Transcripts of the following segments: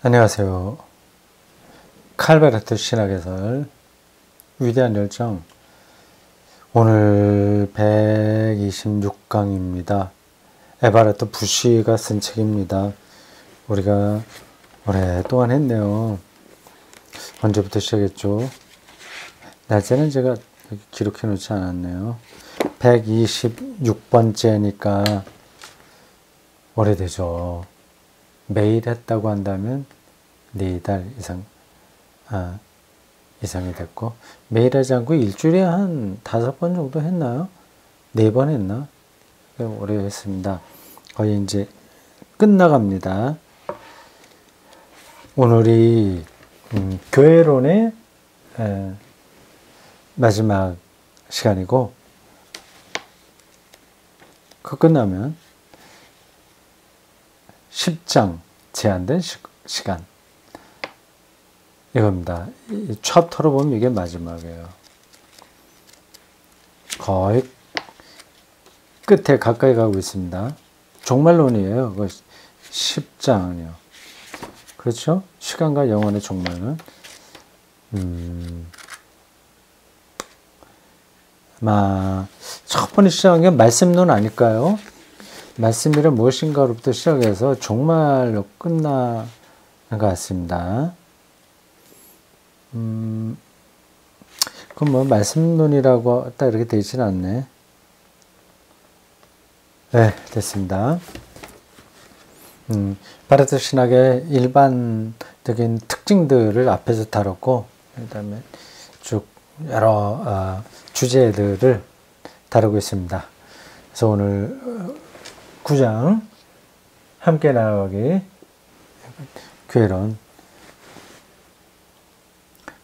안녕하세요. 칼바르트 신학해설 위대한 열정, 오늘 126강입니다. 에바르트 부시가 쓴 책입니다. 우리가 오랫동안 했네요. 언제부터 시작했죠? 날짜는 제가 기록해 놓지 않았네요. 126번째니까 오래되죠. 매일 했다고 한다면 4달 이상이 됐고, 매일 하지 않고 일주일에 한 5번 정도 했나요? 4번 했나? 오래 했습니다. 거의 이제 끝나갑니다. 오늘이 교회론의 마지막 시간이고, 그 끝나면 10장 제한된 시간, 이겁니다. 이 챕터로 보면 이게 마지막이에요. 거의 끝에 가까이 가고 있습니다. 종말론이에요. 10장은요. 그렇죠? 시간과 영혼의 종말은 첫 번째 시작한 게 말씀론 아닐까요? 말씀이란 무엇인가로부터 시작해서 종말로 끝나는 것 같습니다. 그럼 뭐 말씀론이라고 딱 이렇게 되어 있지는 않네. 네, 됐습니다. 바르트 신학의 일반적인 특징들을 앞에서 다뤘고, 그 다음에 쭉 여러 주제들을 다루고 있습니다. 그래서 오늘 9장 함께 나아가기 교회론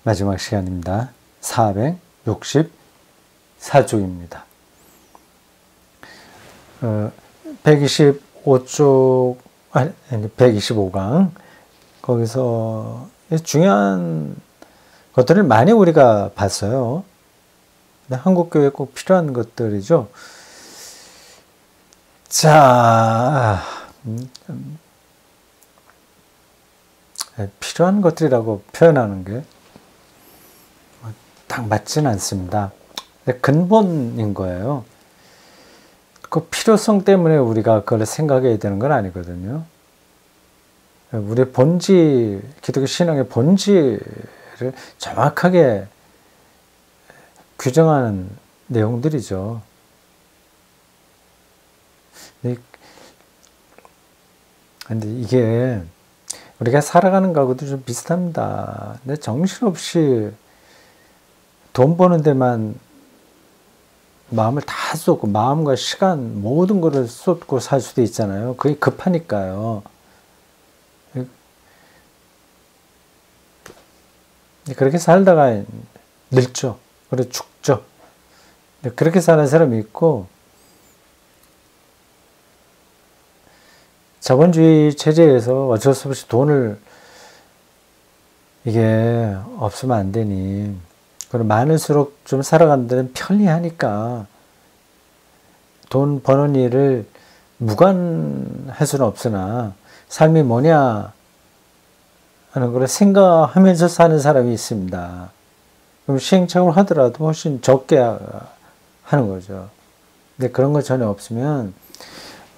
마지막 시간입니다. 464쪽입니다. 125쪽, 125강, 거기서 중요한 것들을 많이 우리가 봤어요. 한국교회에 꼭 필요한 것들이죠. 자, 필요한 것들이라고 표현하는 게 딱 맞지는 않습니다. 근본인 거예요. 그 필요성 때문에 우리가 그걸 생각해야 되는 건 아니거든요. 우리의 본질, 기독교 신앙의 본질을 정확하게 규정하는 내용들이죠. 근데 이게 우리가 살아가는 거하고도 좀 비슷합니다. 근데 정신없이 돈 버는 데만 마음을 다 쏟고, 마음과 시간 모든 것을 쏟고 살 수도 있잖아요. 그게 급하니까요. 그렇게 살다가 늙죠. 그리고 죽죠. 그렇게 사는 사람이 있고, 자본주의 체제에서 어쩔 수 없이 돈을, 이게 없으면 안 되니, 그리고 많을수록 좀 살아가는 데는 편리하니까 돈 버는 일을 무관할 수는 없으나 삶이 뭐냐 하는 걸 생각하면서 사는 사람이 있습니다. 그럼 시행착오를 하더라도 훨씬 적게 하는 거죠. 근데 그런 거 전혀 없으면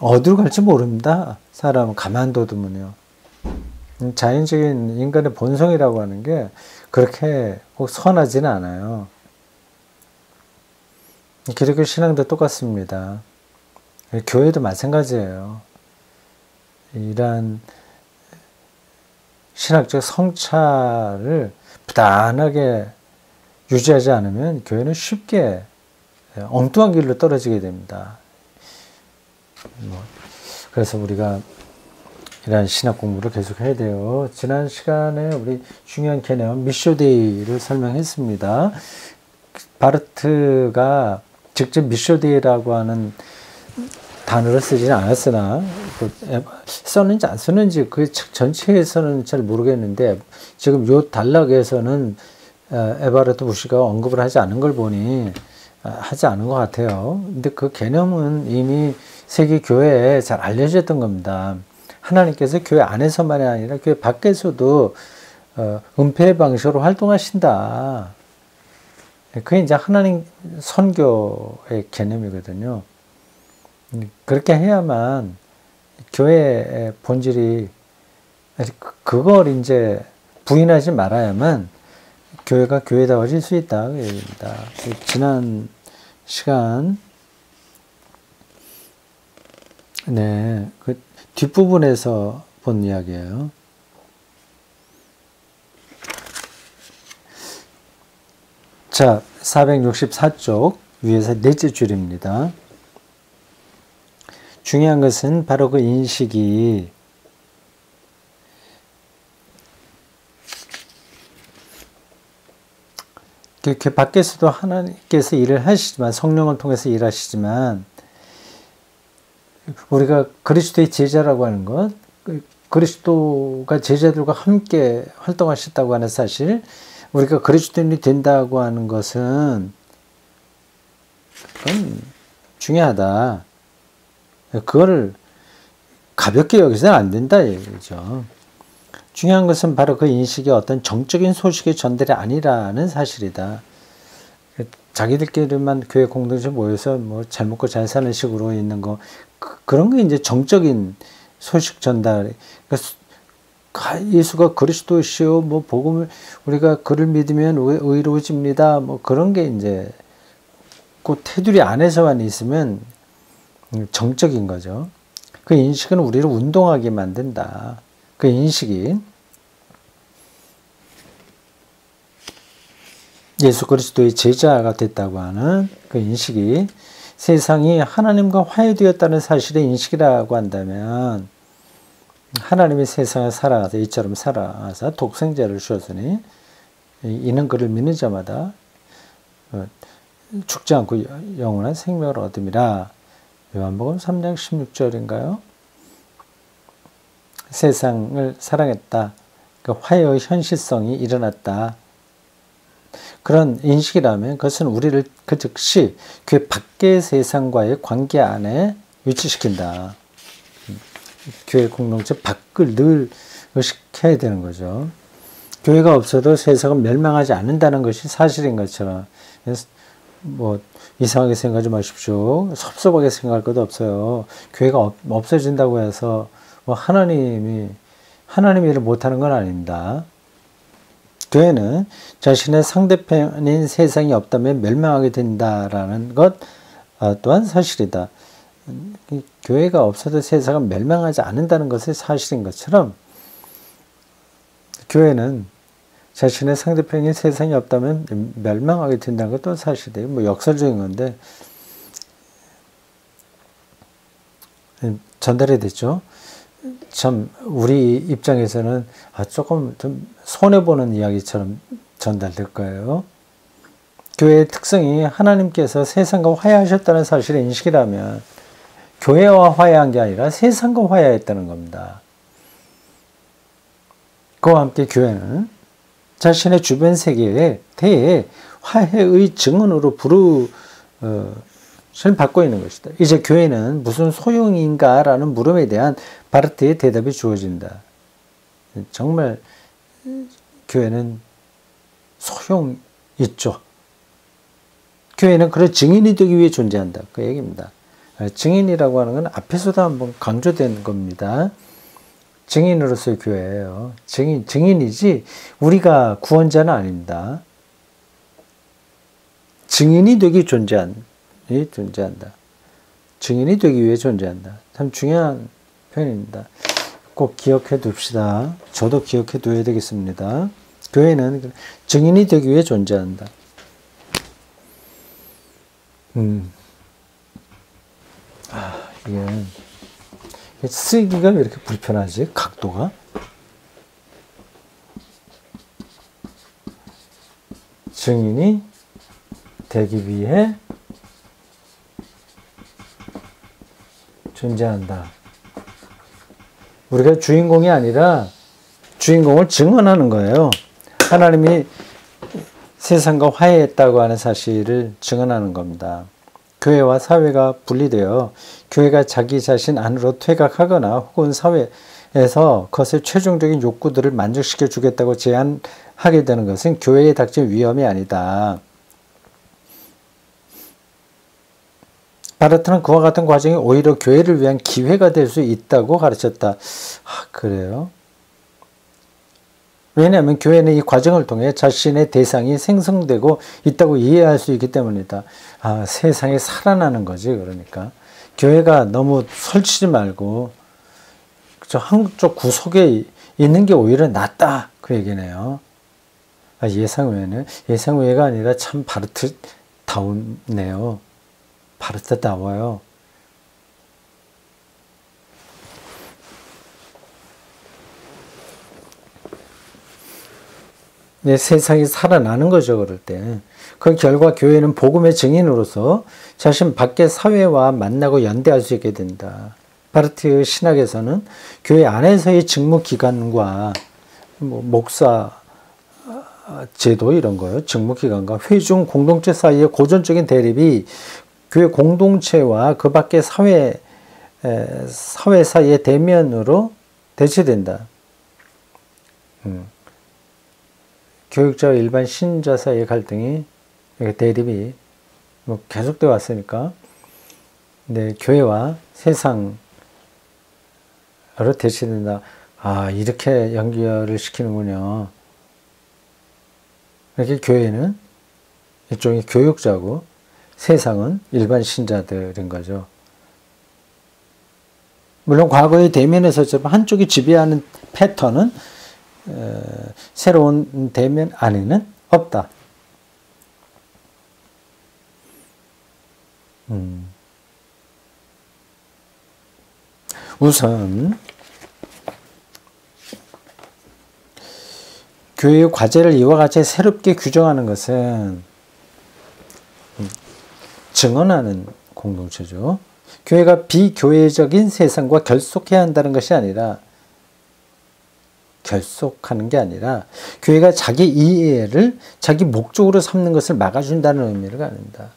어디로 갈지 모릅니다. 사람은 가만둬두면요. 자연적인 인간의 본성이라고 하는 게 그렇게 꼭 선하지는 않아요. 기독교 신앙도 똑같습니다. 교회도 마찬가지예요. 이러한 신학적 성찰을 부단하게 유지하지 않으면 교회는 쉽게 엉뚱한 길로 떨어지게 됩니다. 그래서 우리가 이런 신학 공부를 계속 해야 돼요. 지난 시간에 우리 중요한 개념 미쇼데이를 설명했습니다. 바르트가 직접 미쇼데이라고 하는 단어를 쓰지는 않았으나 썼는지 안 썼는지 그 책 전체에서는 잘 모르겠는데, 지금 요 단락에서는 에바르트 부시가 언급을 하지 않은 걸 보니 하지 않은 것 같아요. 근데 그 개념은 이미 세계 교회에 잘 알려졌던 겁니다. 하나님께서 교회 안에서만이 아니라 교회 밖에서도 은폐의 방식으로 활동하신다. 그게 이제 하나님 선교의 개념이거든요. 그렇게 해야만 교회의 본질이, 그걸 이제 부인하지 말아야만 교회가 교회다워질 수 있다. 그 얘기입니다. 지난 시간, 네, 그 뒷부분에서 본 이야기예요. 자, 464쪽 위에서 넷째 줄입니다. 중요한 것은 바로 그 인식이 그 밖에서도 하나님께서 일을 하시지만, 성령을 통해서 일하시지만, 우리가 그리스도의 제자라고 하는 것, 그리스도가 제자들과 함께 활동하셨다고 하는 사실, 우리가 그리스도인이 된다고 하는 것은 그건 중요하다. 그거를 가볍게 여기서는 안 된다 얘기죠. 중요한 것은 바로 그 인식이 어떤 정적인 소식의 전달이 아니라는 사실이다. 자기들끼리만 교회 공동체 모여서 뭐 잘 먹고 잘 사는 식으로 있는 거, 그런 게 이제 정적인 소식 전달. 그러니까 예수가 그리스도시요, 뭐 복음을 우리가 그를 믿으면 의로워집니다. 뭐 그런 게 이제 그 테두리 안에서만 있으면 정적인 거죠. 그 인식은 우리를 운동하게 만든다. 그 인식이 예수 그리스도의 제자가 됐다고 하는 그 인식이 세상이 하나님과 화해되었다는 사실의 인식이라고 한다면, 하나님이 세상에 살아가서 이처럼 살아가서 독생자를 주었으니 이는 그를 믿는 자마다 죽지 않고 영원한 생명을 얻음이라. 요한복음 3장 16절인가요? 세상을 사랑했다. 그 화해의 현실성이 일어났다. 그런 인식이라면 그것은 우리를 그 즉시 그 밖의 세상과의 관계 안에 위치시킨다. 교회 공동체 밖을 늘 의식해야 되는 거죠. 교회가 없어도 세상은 멸망하지 않는다는 것이 사실인 것처럼, 뭐 이상하게 생각하지 마십시오. 섭섭하게 생각할 것도 없어요. 교회가 없어진다고 해서 뭐 하나님이 일을 못하는 건 아닙니다. 교회는 자신의 상대편인 세상이 없다면 멸망하게 된다라는 것 또한 사실이다. 교회가 없어도 세상은 멸망하지 않는다는 것이 사실인 것처럼, 교회는 자신의 상대편인 세상이 없다면 멸망하게 된다는 것도 사실이에요. 뭐 역설적인 건데 전달이 됐죠. 참 우리 입장에서는 조금 좀 손해보는 이야기처럼 전달될 거예요. 교회의 특성이 하나님께서 세상과 화해하셨다는 사실의 인식이라면 교회와 화해한 게 아니라 세상과 화해했다는 겁니다. 그와 함께 교회는 자신의 주변 세계에 대해 화해의 증언으로 부르심을 받고 있는 것이다. 이제 교회는 무슨 소용인가? 라는 물음에 대한 바르트의 대답이 주어진다. 정말 교회는 소용 있죠. 교회는 그런 증인이 되기 위해 존재한다. 그 얘기입니다. 증인이라고 하는 건 앞에서도 한번 강조된 겁니다. 증인으로서의 교회예요. 증인이지 우리가 구원자는 아닙니다. 증인이 되기 존재한다. 증인이 되기 위해 존재한다. 참 중요한 표현입니다. 꼭 기억해 둡시다. 저도 기억해 둬야 되겠습니다. 교회는 증인이 되기 위해 존재한다. 이게 쓰기가 왜 이렇게 불편하지? 각도가? 증인이 되기 위해 존재한다. 우리가 주인공이 아니라 주인공을 증언하는 거예요. 하나님이 세상과 화해했다고 하는 사실을 증언하는 겁니다. 교회와 사회가 분리되어 교회가 자기 자신 안으로 퇴각하거나 혹은 사회 교회에서 그것의 최종적인 욕구들을 만족시켜 주겠다고 제안하게 되는 것은 교회에 닥친 위험이 아니다. 바르트는 그와 같은 과정이 오히려 교회를 위한 기회가 될 수 있다고 가르쳤다. 그래요? 왜냐하면 교회는 이 과정을 통해 자신의 대상이 생성되고 있다고 이해할 수 있기 때문이다. 세상이 살아나는 거지. 그러니까 교회가 너무 설치지 말고 저 한국 쪽 구석에 있는 게 오히려 낫다. 그 얘기네요. 예상외가 아니라 참 바르트다우네요. 바르트다워요. 세상이 살아나는 거죠. 그럴 때. 그 결과 교회는 복음의 증인으로서 자신 밖의 사회와 만나고 연대할 수 있게 된다. 바르트의 신학에서는 교회 안에서의 직무기관과 목사 제도 이런 거요. 직무기관과 회중 공동체 사이의 고전적인 대립이 교회 공동체와 그 밖의 사회 사이의 대면으로 대치된다. 교육자와 일반 신자 사이의 갈등이, 대립이 계속되어 왔으니까, 교회와 세상으로 대치된다. 이렇게 연결을 시키는군요. 이렇게 교회는 일종의 교육자고, 세상은 일반 신자들인 거죠. 물론 과거의 대면에서처럼 한쪽이 지배하는 패턴은 새로운 대면 안에는 없다. 우선 교회의 과제를 이와 같이 새롭게 규정하는 것은 증언하는 공동체죠. 교회가 비교회적인 세상과 결속해야 한다는 것이 아니라, 결속하는 게 아니라 교회가 자기 이해를 자기 목적으로 삼는 것을 막아준다는 의미를 갖는다.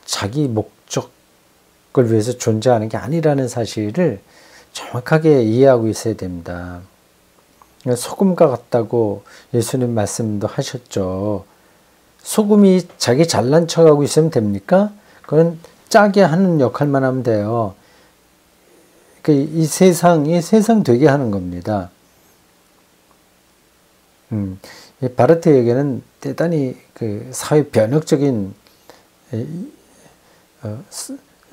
자기 목적을 위해서 존재하는 게 아니라는 사실을 정확하게 이해하고 있어야 됩니다. 소금과 같다고 예수님 말씀도 하셨죠. 소금이 자기 잘난 척하고 있으면 됩니까? 그건 짜게 하는 역할만 하면 돼요. 이 세상이 세상 되게 하는 겁니다. 바르트에게는 대단히 사회 변혁적인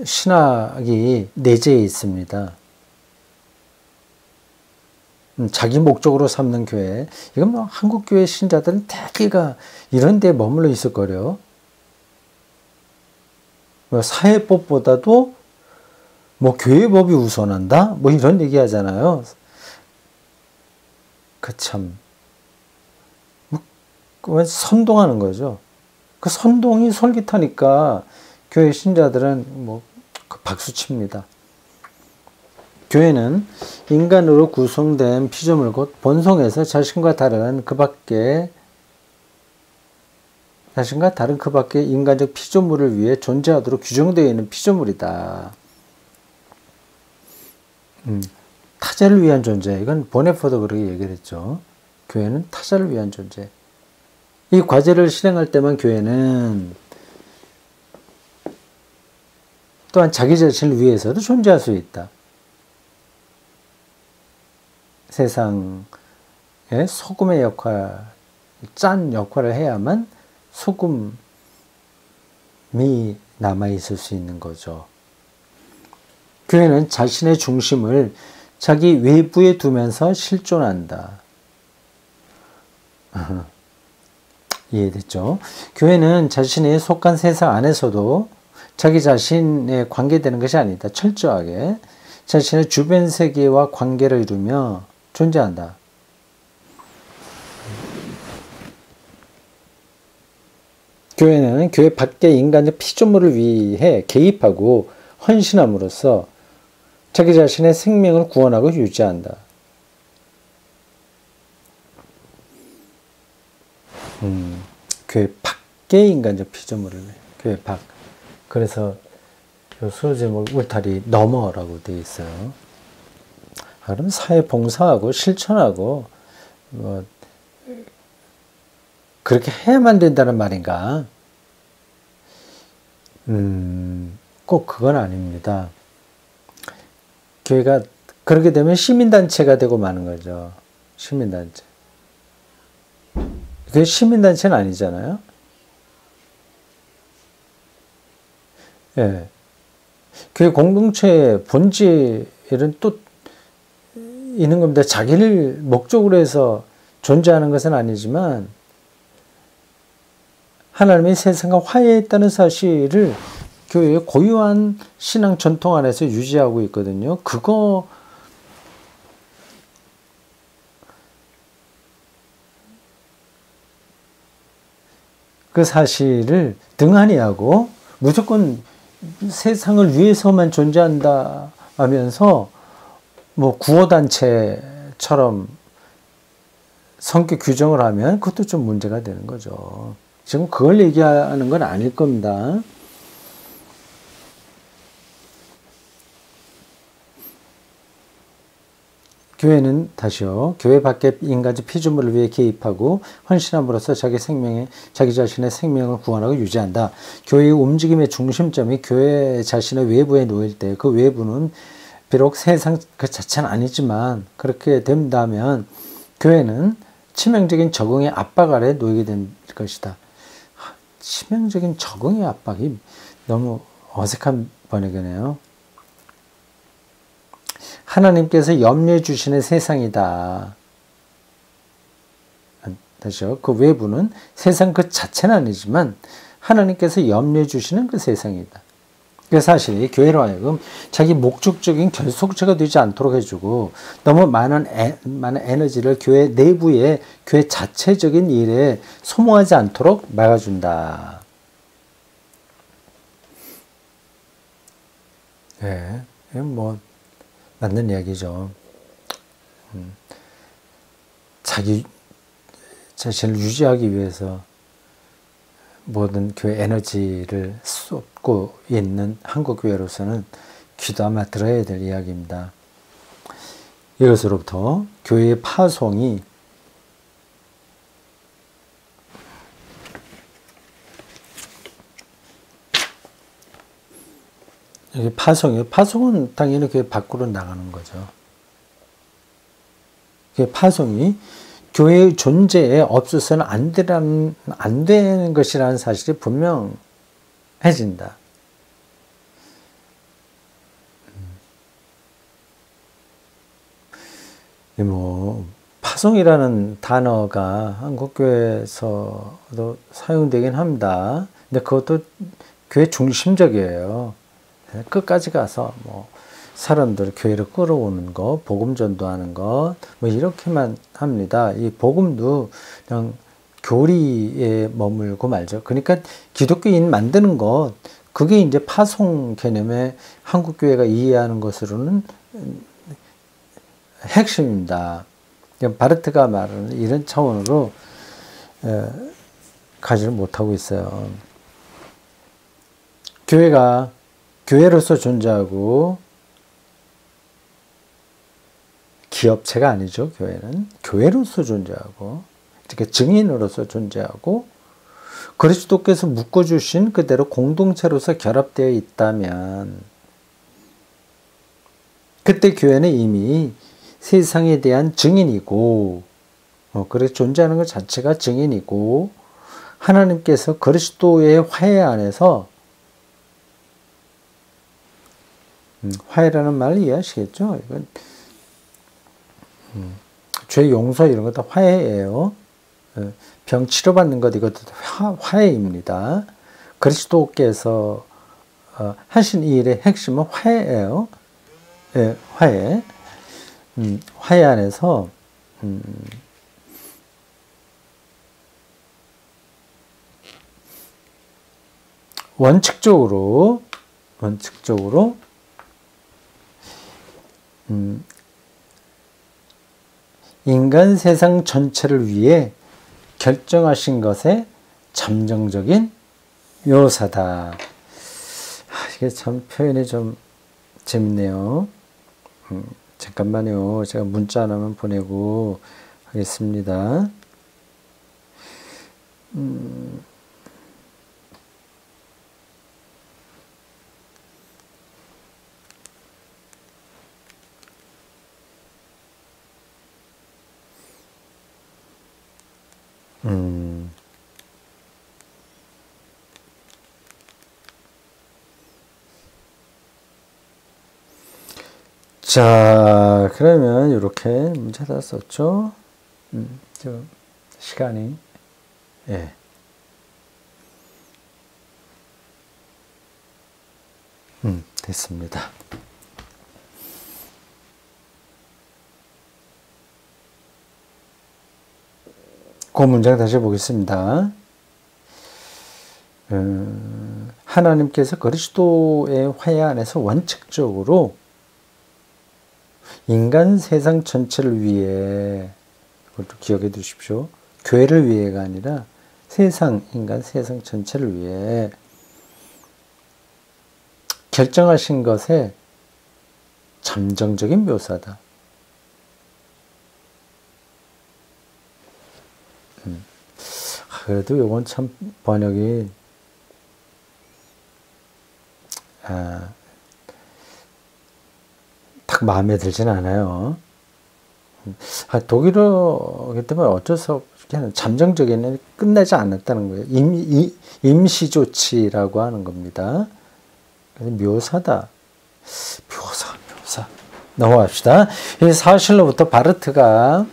신학이 내재해 있습니다. 자기 목적으로 삼는 교회, 이건 한국 교회 신자들은 대개가 이런 데 머물러 있을 거래요. 사회법보다도 교회법이 우선한다? 이런 얘기 하잖아요. 참. 선동하는 거죠. 그 선동이 솔깃하니까 교회 신자들은 박수 칩니다. 교회는 인간으로 구성된 피조물 곧 본성에서 자신과 다른 그 밖의 인간적 피조물을 위해 존재하도록 규정되어 있는 피조물이다. 타자를 위한 존재. 이건 보네포도 그렇게 얘기를 했죠. 교회는 타자를 위한 존재. 이 과제를 실행할 때만 교회는 또한 자기 자신을 위해서도 존재할 수 있다. 세상에 소금의 역할, 짠 역할을 해야만 소금이 남아있을 수 있는 거죠. 교회는 자신의 중심을 자기 외부에 두면서 실존한다. 이해됐죠? 교회는 자신의 속한 세상 안에서도 자기 자신에 관계되는 것이 아니다. 철저하게 자신의 주변 세계와 관계를 이루며 존재한다. 교회는 교회 밖의 인간의 피조물을 위해 개입하고 헌신함으로써 자기 자신의 생명을 구원하고 유지한다. 교회 밖의 인간적 피조물을 교회 밖. 그래서 요 수호 제목 울타리 너머라고 되어 있어요. 그럼 사회 봉사하고 실천하고 뭐 그렇게 해야만 된다는 말인가? 꼭 그건 아닙니다. 교회가 그렇게 되면 시민단체가 되고 마는 거죠. 시민단체. 그게 시민단체는 아니잖아요. 예. 교회 공동체의 본질은 또 있는 겁니다. 자기를 목적으로 해서 존재하는 것은 아니지만 하나님의 세상과 화해했다는 사실을 교회의 고유한 신앙 전통 안에서 유지하고 있거든요. 그 사실을 등한히 하고 무조건 세상을 위해서만 존재한다 하면서 뭐 구호단체처럼 성격 규정을 하면 그것도 좀 문제가 되는 거죠. 지금 그걸 얘기하는 건 아닐 겁니다. 교회는 다시요. 교회 밖에 인간적 피조물을 위해 개입하고 헌신함으로써 자기 자신의 생명을 구원하고 유지한다. 교회의 움직임의 중심점이 교회 자신의 외부에 놓일 때 그 외부는 비록 세상 그 자체는 아니지만 그렇게 된다면 교회는 치명적인 적응의 압박 아래 놓이게 될 것이다. 치명적인 적응의 압박이 너무 어색한 번역이네요. 하나님께서 염려해 주시는 세상이다. 다시요. 그 외부는 세상 그 자체는 아니지만 하나님께서 염려해 주시는 그 세상이다. 그 사실이 교회로 하여금 자기 목적적인 결속체가 되지 않도록 해주고 너무 많은 에너지를 교회 내부에 교회 자체적인 일에 소모하지 않도록 막아준다. 예, 뭐 맞는 이야기죠. 자기 자신을 유지하기 위해서 모든 교회 에너지를 쏟고 있는 한국교회로서는 귀담아 들어야 될 이야기입니다. 이것으로부터 교회의 파송이 파송은 당연히 교회 밖으로 나가는 거죠. 파송이 교회의 존재에 없어서는 안 되는 것이라는 사실이 분명해진다. 파송이라는 단어가 한국교회에서도 사용되긴 합니다. 근데 그것도 교회 중심적이에요. 끝까지 가서 사람들 교회를 끌어오는 것, 복음 전도하는 것, 이렇게만 합니다. 이 복음도 그냥 교리에 머물고 말죠. 그러니까 기독교인 만드는 것, 그게 이제 파송 개념의 한국교회가 이해하는 것으로는 핵심입니다. 바르트가 말하는 이런 차원으로 가지를 못하고 있어요. 교회가 교회로서 존재하고 기업체가 아니죠. 교회는 교회로서 존재하고 그러니까 증인으로서 존재하고 그리스도께서 묶어주신 그대로 공동체로서 결합되어 있다면 그때 교회는 이미 세상에 대한 증인이고 그래서 존재하는 것 자체가 증인이고 하나님께서 그리스도의 화해 안에서 화해라는 말을 이해하시겠죠? 이건 죄 용서 이런 것 다 화해예요. 병 치료받는 것 이것도 화해입니다. 그리스도께서 하신 이 일의 핵심은 화해예요. 예, 화해. 화해 안에서 원칙적으로 인간 세상 전체를 위해 결정하신 것의 잠정적인 묘사다. 이게 참 표현이 좀 재밌네요. 잠깐만요. 제가 문자 하나만 보내고 하겠습니다. 자, 그러면 이렇게 문제 다 썼죠? 좀 시간이, 예. 됐습니다. 그 문장 다시 보겠습니다. 하나님께서 그리스도의 화해 안에서 원칙적으로 인간 세상 전체를 위해, 그것도 기억해 두십시오. 교회를 위해가 아니라 인간 세상 전체를 위해 결정하신 것의 잠정적인 묘사다. 그래도 요건 참 번역이 딱 마음에 들진 않아요. 독일어이기 때문에 어쩔 수 없이 잠정적인 끝나지 않았다는 거예요. 임시 조치라고 하는 겁니다. 묘사다. 묘사. 넘어갑시다. 이 사실로부터 바르트가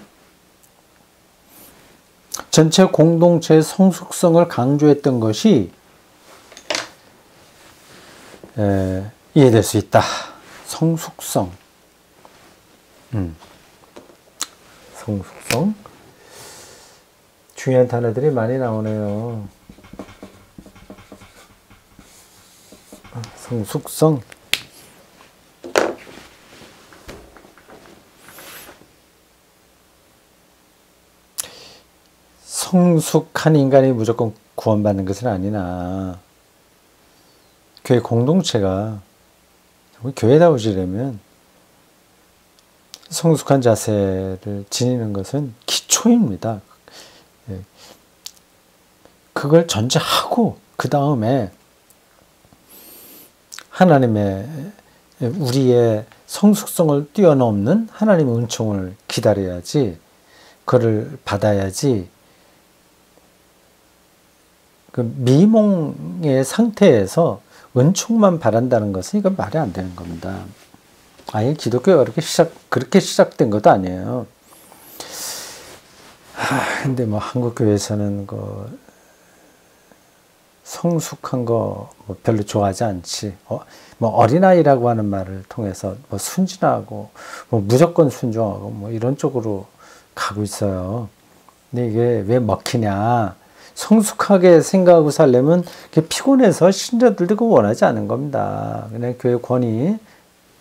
전체 공동체의 성숙성을 강조했던 것이 이해될 수 있다. 성숙성. 성숙성. 중요한 단어들이 많이 나오네요. 성숙성. 성숙한 인간이 무조건 구원받는 것은 아니나 교회 공동체가 교회다워지려면 성숙한 자세를 지니는 것은 기초입니다. 그걸 전제하고 그 다음에 하나님의 우리의 성숙성을 뛰어넘는 하나님의 은총을 기다려야지, 그를 받아야지. 그 미몽의 상태에서 은총만 바란다는 것은 이건 말이 안 되는 겁니다. 아예 기독교가 그렇게 시작된 것도 아니에요. 근데 뭐 한국교회에서는 성숙한 거 뭐 별로 좋아하지 않지. 뭐 어린아이라고 하는 말을 통해서 뭐 순진하고 뭐 무조건 순종하고 뭐 이런 쪽으로 가고 있어요. 근데 이게 왜 먹히냐? 성숙하게 생각하고 살려면 피곤해서 신자들도 그거 원하지 않은 겁니다. 그냥 교회 권위,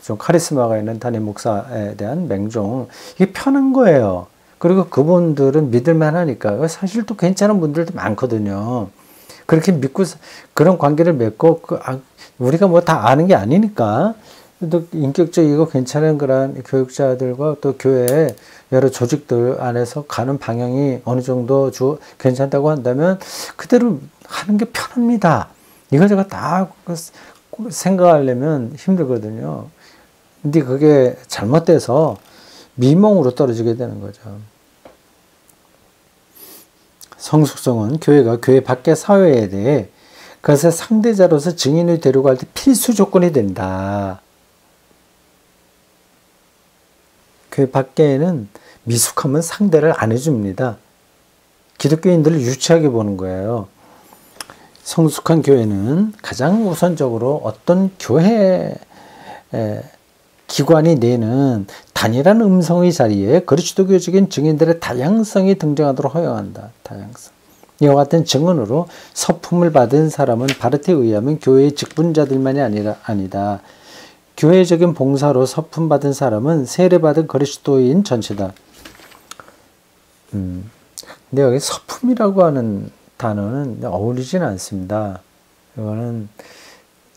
좀 카리스마가 있는 담임 목사에 대한 맹종, 이게 편한 거예요. 그리고 그분들은 믿을만 하니까 사실 또 괜찮은 분들도 많거든요. 그렇게 믿고 그런 관계를 맺고 우리가 뭐 다 아는 게 아니니까 또 인격적이고 괜찮은 그런 교육자들과 또 교회 여러 조직들 안에서 가는 방향이 어느 정도 괜찮다고 한다면 그대로 하는 게 편합니다. 이거저거 다 생각하려면 힘들거든요. 근데 그게 잘못돼서 미몽으로 떨어지게 되는 거죠. 성숙성은 교회가 교회 밖의 사회에 대해 그것의 상대자로서 증인을 데려갈 때 필수 조건이 된다. 교회 밖에는 미숙하면 상대를 안 해줍니다. 기독교인들을 유치하게 보는 거예요. 성숙한 교회는 가장 우선적으로 어떤 교회 기관이 내는 단일한 음성의 자리에 그리스도교적인 증인들의 다양성이 등장하도록 허용한다. 다양성. 이와 같은 증언으로 서품을 받은 사람은 바르트에 의하면 교회의 직분자들만이 아니다. 교회적인 봉사로 서품 받은 사람은 세례받은 그리스도인 전체다. 근데 여기 서품이라고 하는 단어는 어울리지는 않습니다. 이거는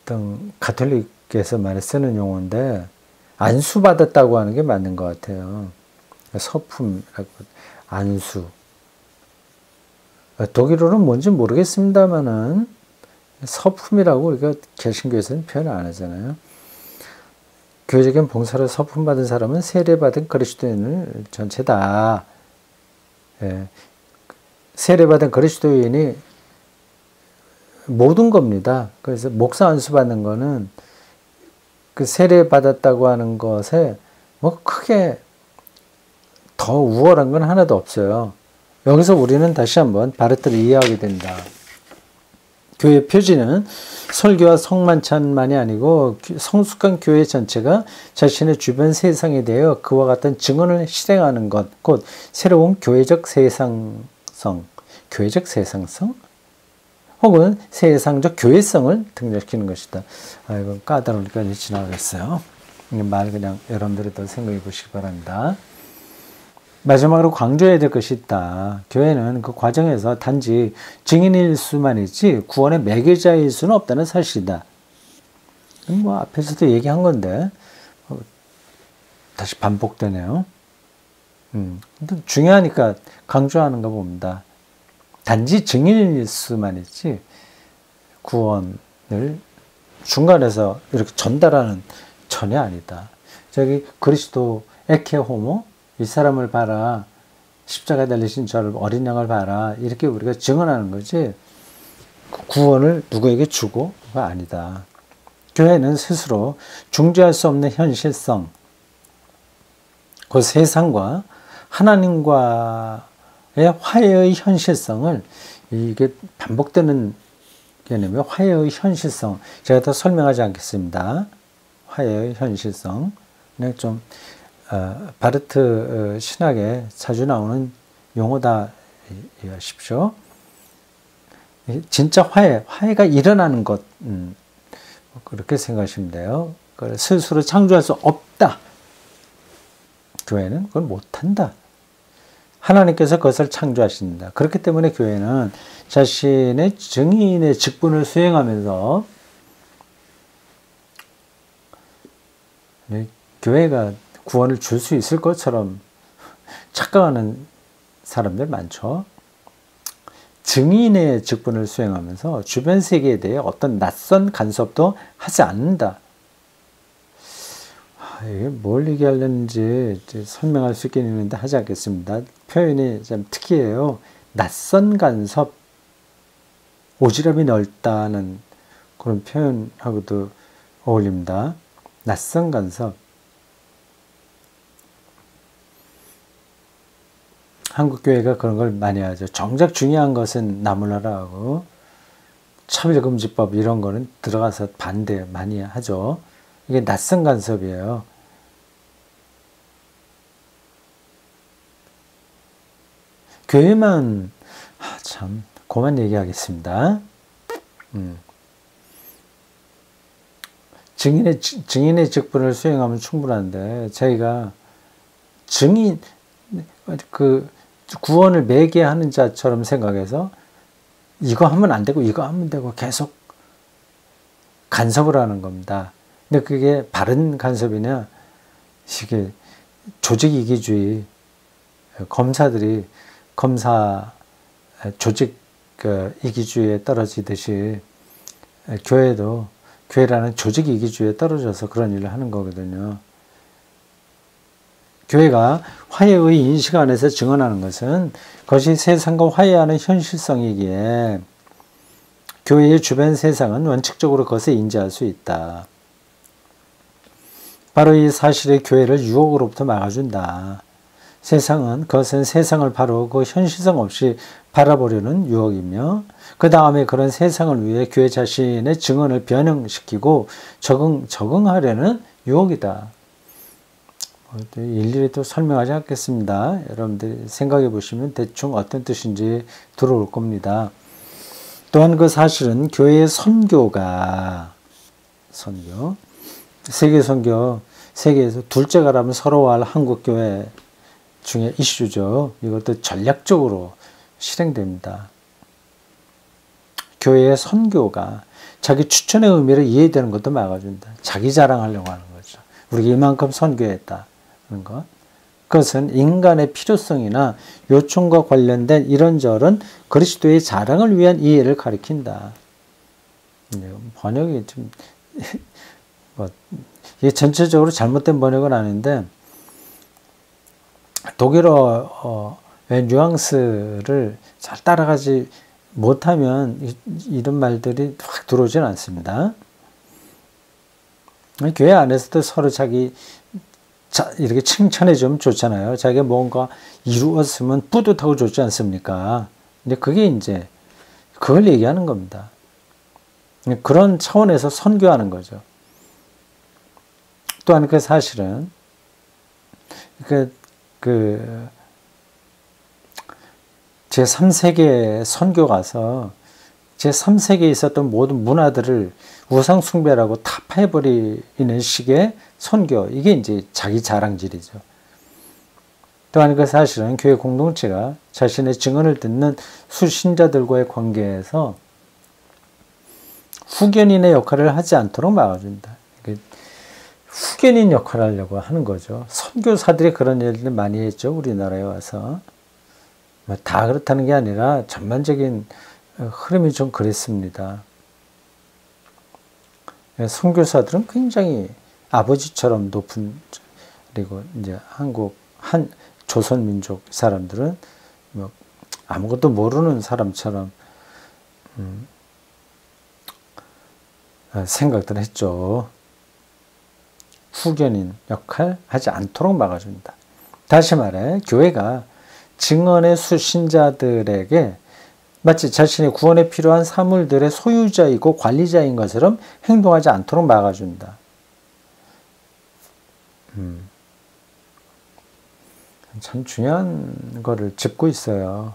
어떤 가톨릭에서 많이 쓰는 용어인데 안수받았다고 하는 게 맞는 것 같아요. 서품이라고, 안수. 독일어는 뭔지 모르겠습니다만은 서품이라고 우리가 개신교에서는 표현 안 하잖아요. 교회적인 봉사로 서품 받은 사람은 세례받은 그리스도인을 전체다. 예. 세례받은 그리스도인이 모든 겁니다. 그래서 목사 안수 받는 거는 그 세례받았다고 하는 것에 뭐 크게 더 우월한 건 하나도 없어요. 여기서 우리는 다시 한번 바르트를 이해하게 된다. 교회 표지는 설교와 성만찬만이 아니고 성숙한 교회 전체가 자신의 주변 세상에 대해 그와 같은 증언을 실행하는 것, 곧 새로운 교회적 세상성, 혹은 세상적 교회성을 등장시키는 것이다. 이건 까다로우니까 지나가겠어요. 말 그냥 여러분들이 더 생각해 보시기 바랍니다. 마지막으로 강조해야 될 것이 있다. 교회는 그 과정에서 단지 증인일 수만 있지 구원의 매개자일 수는 없다는 사실이다. 뭐 앞에서도 얘기한 건데 다시 반복되네요. 중요하니까 강조하는가 봅니다. 단지 증인일 수만 있지 구원을 중간에서 이렇게 전달하는 전혀 아니다. 저기 그리스도 에케 호모 이 사람을 봐라. 십자가에 달리신 저를 어린 양을 봐라. 이렇게 우리가 증언하는 거지 구원을 누구에게 주고가 아니다. 교회는 스스로 중재할 수 없는 현실성, 그 세상과 하나님과의 화해의 현실성을 이게 반복되는 개념이 화해의 현실성. 제가 더 설명하지 않겠습니다. 화해의 현실성. 좀 바르트 신학에 자주 나오는 용어다 이해하십시오. 진짜 화해가 일어나는 것 그렇게 생각하시면 돼요. 그걸 스스로 창조할 수 없다. 교회는 그걸 못한다. 하나님께서 그것을 창조하신다. 그렇기 때문에 교회는 자신의 증인의 직분을 수행하면서 교회가 구원을 줄 수 있을 것처럼 착각하는 사람들 많죠. 증인의 직분을 수행하면서 주변 세계에 대해 어떤 낯선 간섭도 하지 않는다. 이게 뭘 얘기하려는지 설명할 수 있긴 있는데 하지 않겠습니다. 표현이 좀 특이해요. 낯선 간섭, 오지랖이 넓다는 그런 표현하고도 어울립니다. 낯선 간섭. 한국교회가 그런 걸 많이 하죠. 정작 중요한 것은 나무라라 하고 차별금지법 이런 거는 들어가서 반대 많이 하죠. 이게 낯선 간섭이에요. 교회만 참 그만 얘기하겠습니다. 증인의 직분을 수행하면 충분한데 저희가 증인 구원을 매개하는 자처럼 생각해서 이거 하면 안 되고 이거 하면 되고 계속 간섭을 하는 겁니다. 근데 그게 바른 간섭이냐? 이게 조직 이기주의, 검사들이 검사 조직 이기주의에 떨어지듯이 교회도 교회라는 조직 이기주의에 떨어져서 그런 일을 하는 거거든요. 교회가 화해의 인식 안에서 증언하는 것은 그것이 세상과 화해하는 현실성이기에 교회의 주변 세상은 원칙적으로 그것을 인지할 수 있다. 바로 이 사실이 교회를 유혹으로부터 막아준다. 그것은 세상을 바로 그 현실성 없이 바라보려는 유혹이며 그 다음에 그런 세상을 위해 교회 자신의 증언을 변형시키고 적응하려는 유혹이다. 일일이 또 설명하지 않겠습니다. 여러분들 생각해 보시면 대충 어떤 뜻인지 들어올 겁니다. 또한 그 사실은 교회의 선교가 세계 선교, 세계에서 둘째 가라면 서러워할 한국교회 중에 이슈죠. 이것도 전략적으로 실행됩니다. 교회의 선교가 자기 추천의 의미를 이해되는 것도 막아준다. 자기 자랑하려고 하는 거죠. 우리가 이만큼 선교했다는 것. 그것은 인간의 필요성이나 요청과 관련된 이런저런 그리스도의 자랑을 위한 이해를 가리킨다. 번역이 좀 이게 전체적으로 잘못된 번역은 아닌데 독일어의 뉘앙스를 잘 따라가지 못하면 이런 말들이 확 들어오진 않습니다. 교회 안에서도 서로 이렇게 칭찬해 주면 좋잖아요. 자기가 뭔가 이루었으면 뿌듯하고 좋지 않습니까? 근데 그게 이제 그걸 얘기하는 겁니다. 그런 차원에서 선교하는 거죠. 또한 그 사실은 제3세계 선교 가서 제3세계에 있었던 모든 문화들을 우상 숭배라고 타파해버리는 식의 선교, 이게 이제 자기 자랑질이죠. 또한 그 사실은 교회 공동체가 자신의 증언을 듣는 수신자들과의 관계에서 후견인의 역할을 하지 않도록 막아준다. 후견인 역할을 하려고 하는 거죠. 선교사들이 그런 일을 많이 했죠. 우리나라에 와서. 다 그렇다는 게 아니라 전반적인 흐름이 좀 그랬습니다. 선교사들은 굉장히 아버지처럼 높은, 그리고 이제 조선민족 사람들은 뭐 아무것도 모르는 사람처럼 생각들 했죠. 후견인 역할 하지 않도록 막아준다. 다시 말해 교회가 증언의 수신자들에게 마치 자신의 구원에 필요한 사물들의 소유자이고 관리자인 것처럼 행동하지 않도록 막아준다. 참 중요한 거를 짚고 있어요.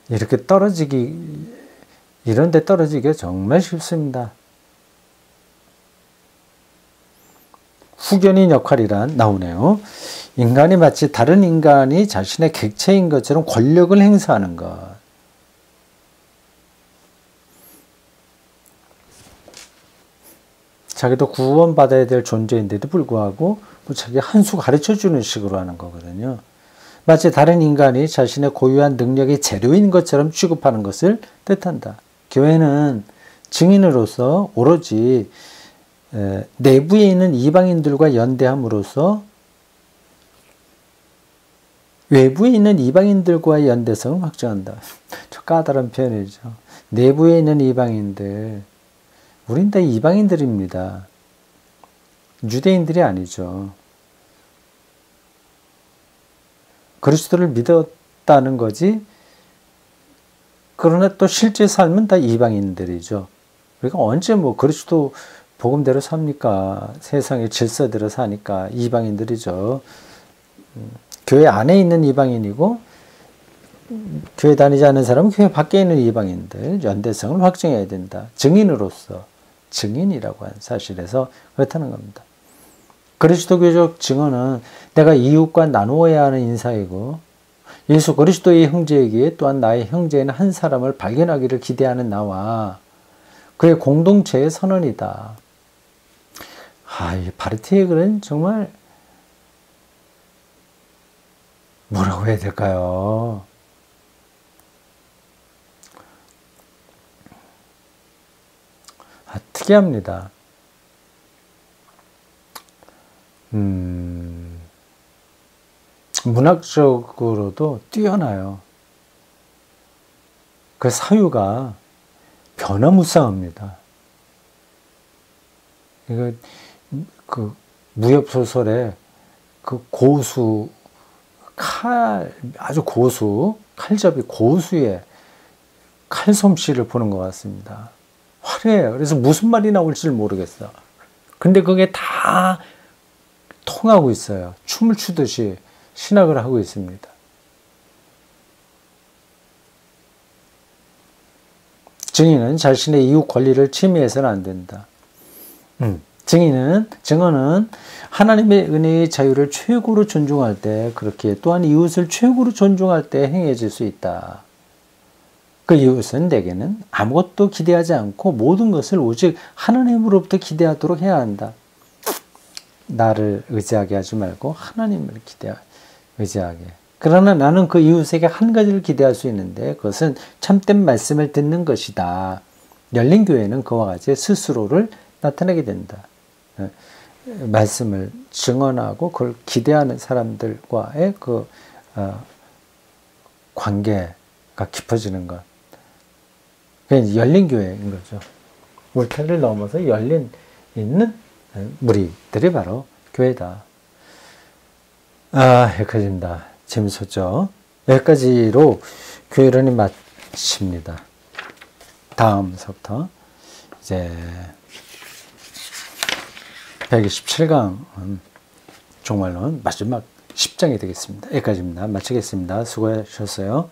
이렇게 이런 데 떨어지기가 정말 쉽습니다. 후견인 역할이란 나오네요. 인간이 마치 다른 인간이 자신의 객체인 것처럼 권력을 행사하는 것. 자기도 구원받아야 될 존재인데도 불구하고 자기 한 수 가르쳐주는 식으로 하는 거거든요. 마치 다른 인간이 자신의 고유한 능력의 재료인 것처럼 취급하는 것을 뜻한다. 교회는 증인으로서 오로지 내부에 있는 이방인들과 연대함으로써 외부에 있는 이방인들과의 연대성을 확정한다. 저 까다로운 표현이죠. 내부에 있는 이방인들, 우린 다 이방인들입니다. 유대인들이 아니죠. 그리스도를 믿었다는 거지. 그러나 또 실제 삶은 다 이방인들이죠. 그러니까 언제 그리스도 복음대로 삽니까? 세상의 질서대로 사니까 이방인들이죠. 교회 안에 있는 이방인이고 교회 다니지 않는 사람은 교회 밖에 있는 이방인들 연대성을 확정해야 된다. 증인으로서 증인이라고 한 사실에서 그렇다는 겁니다. 그리스도교적 증언은 내가 이웃과 나누어야 하는 인사이고 예수 그리스도의 형제이기에 또한 나의 형제인 한 사람을 발견하기를 기대하는 나와 그의 공동체의 선언이다. 이 바르티의 글은 정말 뭐라고 해야 될까요? 특이합니다. 문학적으로도 뛰어나요. 그 사유가 변화무쌍합니다. 이거 그 무협소설의 그 고수 아주 칼잡이 고수의 칼솜씨를 보는 것 같습니다. 화려해요. 그래서 무슨 말이 나올지 모르겠어. 근데 그게 다 통하고 있어요. 춤을 추듯이 신학을 하고 있습니다. 증인은 자신의 이웃 권리를 침해해서는 안 된다. 증언은 하나님의 은혜의 자유를 최고로 존중할 때 그렇게 또한 이웃을 최고로 존중할 때 행해질 수 있다. 그 이웃은 내게는 아무것도 기대하지 않고 모든 것을 오직 하나님으로부터 기대하도록 해야 한다. 나를 의지하게 하지 말고 하나님을 의지하게. 그러나 나는 그 이웃에게 한 가지를 기대할 수 있는데 그것은 참된 말씀을 듣는 것이다. 열린 교회는 그와 같이 스스로를 나타내게 된다. 말씀을 증언하고 그걸 기대하는 사람들과의 그 관계가 깊어지는 것. 열린 교회인 거죠. 울타리를 넘어서 열린 있는 무리들이 바로 교회다. 여기까지입니다. 재밌었죠? 여기까지로 교회론이 마칩니다. 다음서부터 이제 127강 종말론 마지막 10장이 되겠습니다. 여기까지입니다. 마치겠습니다. 수고하셨어요.